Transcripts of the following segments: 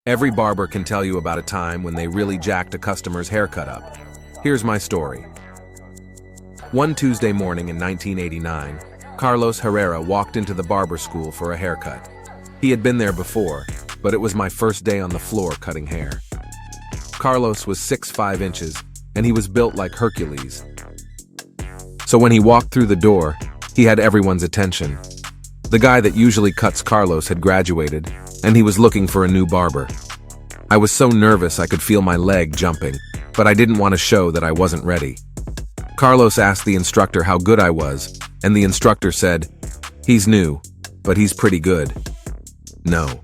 Every barber can tell you about a time when they really jacked a customer's haircut up. Here's my story. One Tuesday morning in 1989, Carlos Herrera walked into the barber school for a haircut. He had been there before, but it was my first day on the floor cutting hair. Carlos was 6'5" and he was built like Hercules. So when he walked through the door, he had everyone's attention. The guy that usually cuts Carlos had graduated, and he was looking for a new barber. I was so nervous I could feel my leg jumping, but I didn't want to show that I wasn't ready. Carlos asked the instructor how good I was, and the instructor said, "He's new, but he's pretty good." No,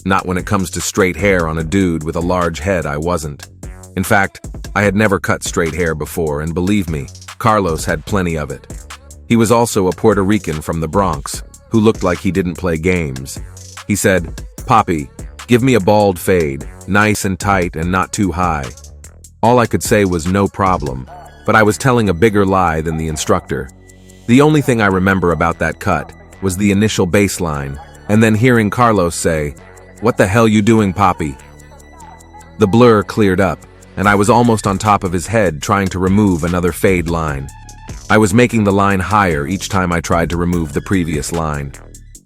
not when it comes to straight hair on a dude with a large head. I wasn't. In fact, I had never cut straight hair before, and believe me, Carlos had plenty of it. He was also a Puerto Rican from the Bronx, who looked like he didn't play games. He said, "Papi, give me a bald fade, nice and tight and not too high." All I could say was no problem, but I was telling a bigger lie than the instructor. The only thing I remember about that cut was the initial baseline, and then hearing Carlos say, "What the hell you doing, Papi?" The blur cleared up, and I was almost on top of his head trying to remove another fade line. I was making the line higher each time I tried to remove the previous line.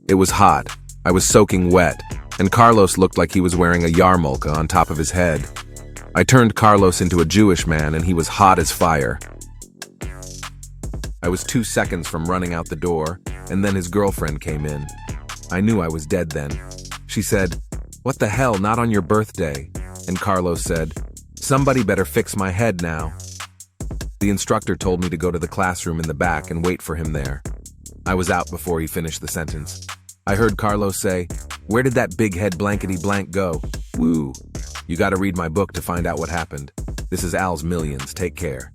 It was hot, I was soaking wet, and Carlos looked like he was wearing a yarmulke on top of his head. I turned Carlos into a Jewish man and he was hot as fire. I was 2 seconds from running out the door, and then his girlfriend came in. I knew I was dead then. She said, "What the hell, not on your birthday?" And Carlos said, "Somebody better fix my head now." The instructor told me to go to the classroom in the back and wait for him there. I was out before he finished the sentence. I heard Carlos say, "Where did that big head blankety blank go?" Woo. You gotta read my book to find out what happened. This is Alsmillions. Take care.